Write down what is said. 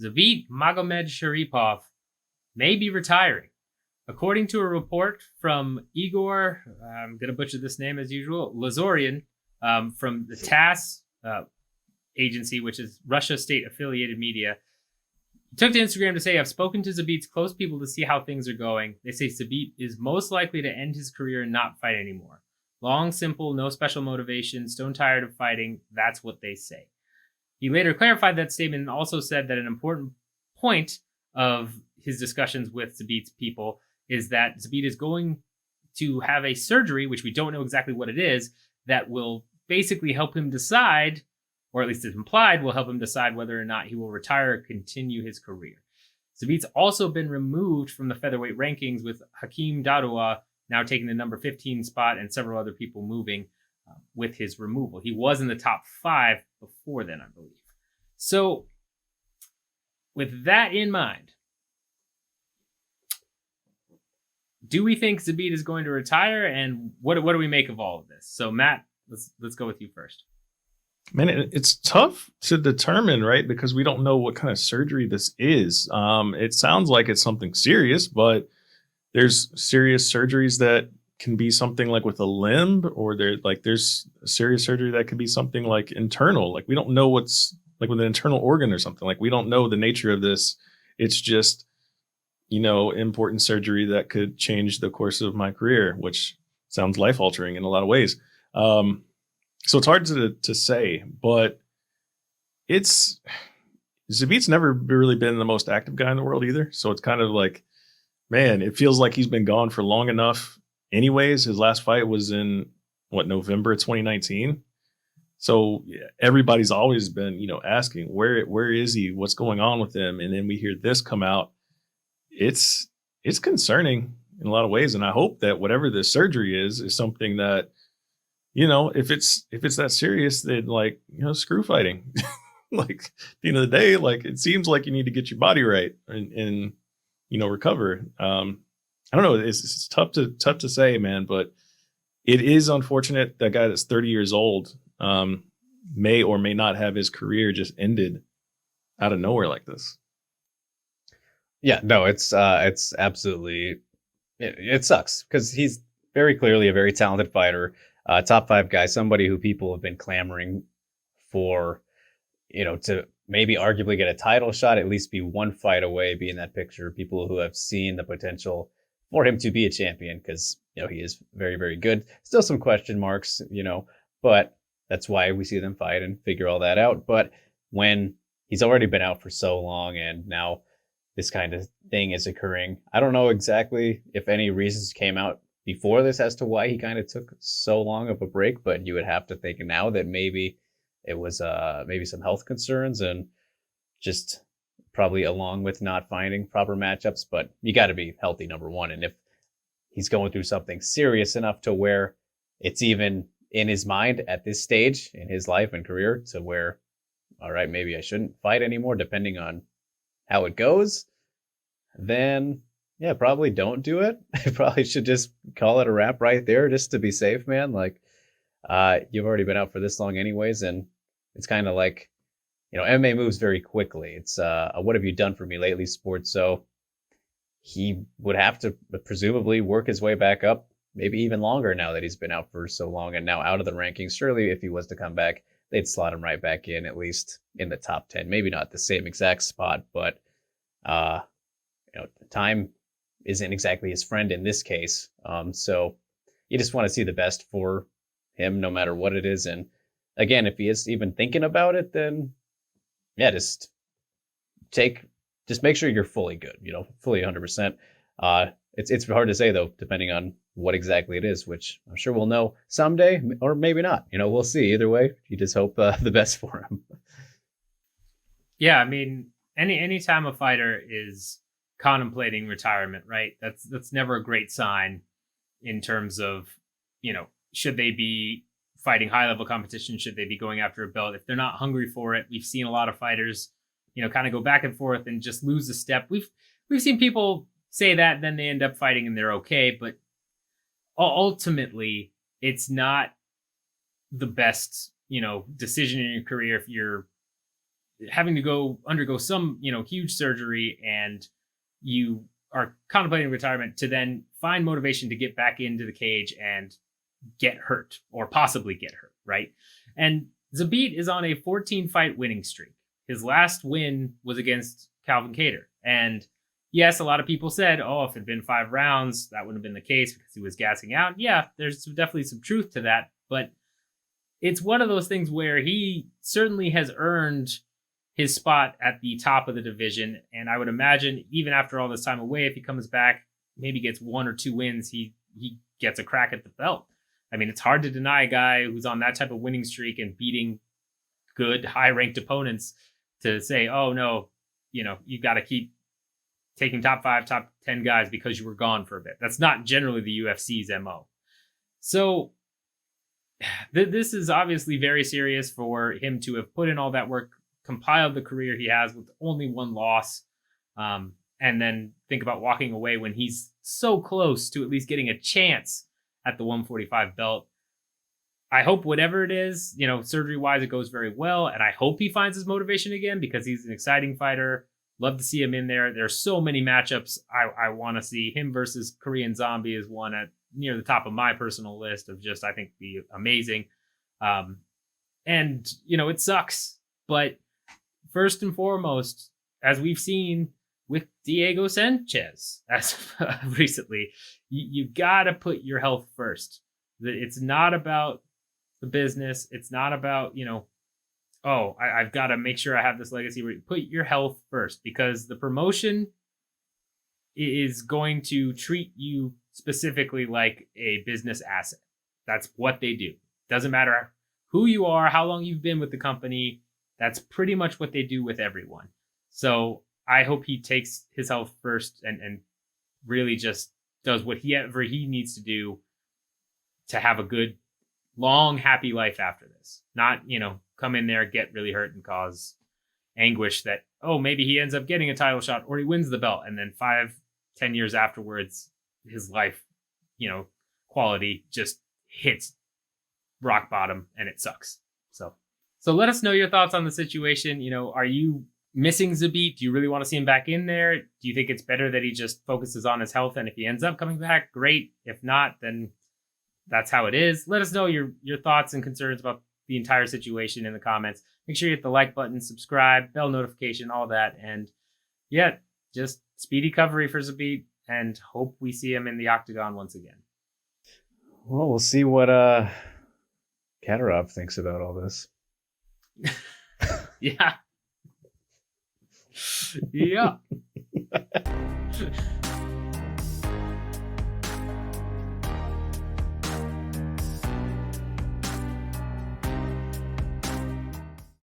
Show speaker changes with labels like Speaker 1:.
Speaker 1: Zabit Magomedsharipov may be retiring. According to a report from Igor, I'm going to butcher this name as usual, Lazorin, from the TASS agency, which is Russia state-affiliated media, he took to Instagram to say, I've spoken to Zabit's close people to see how things are going. They say Zabit is most likely to end his career and not fight anymore. Long, simple, no special motivation, stone tired of fighting. That's what they say. He later clarified that statement and also said that an important point of his discussions with Zabit's people is that Zabit is going to have a surgery, which we don't know exactly what it is, that will basically help him decide, or at least it's implied, will help him decide whether or not he will retire or continue his career. Zabit's also been removed from the featherweight rankings, with Hakeem Dawood now taking the number 15 spot and several other people moving with his removal. He was in the top 5 before then, I believe. So with that in mind, do we think Zabit is going to retire, and what do we make of all of this? So Matt, let's go with you first.
Speaker 2: Man, it's tough to determine, right? Because we don't know what kind of surgery this is. It sounds like it's something serious, but there's serious surgeries that can be something like with a limb, or there's a serious surgery that could be something like internal. Like we don't know what's like with an internal organ or something. Like we don't know the nature of this. It's just, important surgery that could change the course of my career, which sounds life altering in a lot of ways. So it's hard to say, but Zabit's never really been the most active guy in the world either. So it's kind of like, man, it feels like he's been gone for long enough anyways. His last fight was in November 2019. So everybody's always been, asking where is he? What's going on with him? And then we hear this come out. It's concerning in a lot of ways. And I hope that whatever this surgery is something that, if it's that serious, then screw fighting. Like at the end of the day, it seems like you need to get your body right and recover. I don't know. It's tough to say, man, but it is unfortunate that guy that's 30 years old may or may not have his career just ended out of nowhere like this.
Speaker 3: Yeah, no, it's absolutely, it sucks because he's very clearly a very talented fighter, top 5 guy, somebody who people have been clamoring for, to maybe arguably get a title shot, at least be one fight away, be in that picture. People who have seen the potential for him to be a champion because, he is very, very good. Still some question marks, but that's why we see them fight and figure all that out. But when he's already been out for so long and now this kind of thing is occurring, I don't know exactly if any reasons came out before this as to why he kind of took so long of a break, but you would have to think now that maybe it was maybe some health concerns and just probably along with not finding proper matchups, but you got to be healthy, number one. And if he's going through something serious enough to where it's even in his mind at this stage in his life and career to where, all right, maybe I shouldn't fight anymore, depending on how it goes, then yeah, probably don't do it. I probably should just call it a wrap right there just to be safe, man. You've already been out for this long anyways, and it's kind of like, MMA moves very quickly. It's what have you done for me lately, sports? So he would have to presumably work his way back up, maybe even longer now that he's been out for so long and now out of the rankings. Surely if he was to come back, they'd slot him right back in, at least in the top 10. Maybe not the same exact spot, but time isn't exactly his friend in this case. So you just want to see the best for him, no matter what it is. And again, if he is even thinking about it, then yeah, just make sure you're fully good, fully 100%. It's hard to say though, depending on what exactly it is, which I'm sure we'll know someday, or maybe not. We'll see. Either way, you just hope the best for him.
Speaker 1: Yeah, I mean, anytime a fighter is contemplating retirement, right? That's never a great sign in terms of, should they be fighting high level competition? Should they be going after a belt? If they're not hungry for it, we've seen a lot of fighters, kind of go back and forth and just lose a step. We've seen people say that, then they end up fighting and they're okay. But ultimately, it's not the best, decision in your career if you're having to undergo some, huge surgery, and you are contemplating retirement, to then find motivation to get back into the cage and get hurt or possibly get hurt, right? And Zabit is on a 14 fight winning streak. His last win was against Calvin Kattar. And yes, a lot of people said, oh, if it had been 5 rounds, that wouldn't have been the case because he was gassing out. Yeah, there's definitely some truth to that. But it's one of those things where he certainly has earned his spot at the top of the division. And I would imagine even after all this time away, if he comes back, maybe gets 1 or 2 wins, he gets a crack at the belt. I mean, it's hard to deny a guy who's on that type of winning streak and beating good, high-ranked opponents to say, oh, no, you've got to keep taking top 5, top 10 guys because you were gone for a bit. That's not generally the UFC's MO. So this is obviously very serious for him to have put in all that work, compiled the career he has with only 1 loss, and then think about walking away when he's so close to at least getting a chance at the 145 belt. I hope whatever it is, surgery-wise, it goes very well, and I hope he finds his motivation again because he's an exciting fighter. Love to see him in there. There's so many matchups I want to see. Him versus Korean Zombie is one at near the top of my personal list of just, I think, be amazing. And, it sucks. But first and foremost, as we've seen with Diego Sanchez as recently, you got to put your health first. It's not about the business. It's not about, I've got to make sure I have this legacy. Put your health first, because the promotion is going to treat you specifically like a business asset. That's what they do. Doesn't matter who you are, how long you've been with the company. That's pretty much what they do with everyone. So I hope he takes his health first and really just does whatever he needs to do to have a good, long, happy life after this. Not, come in there, get really hurt and cause anguish that, oh, maybe he ends up getting a title shot or he wins the belt. And then 5-10 years afterwards, his life, quality just hits rock bottom and it sucks. So let us know your thoughts on the situation. Are you missing Zabit? Do you really want to see him back in there? Do you think it's better that he just focuses on his health? And if he ends up coming back, great. If not, then that's how it is. Let us know your thoughts and concerns about the entire situation in the comments. Make sure you hit the like button, subscribe, bell notification, all that. And yeah, just speedy recovery for Zabit, and hope we see him in the octagon once again.
Speaker 3: Well, we'll see what Katarov thinks about all this.
Speaker 1: Yeah. Yeah.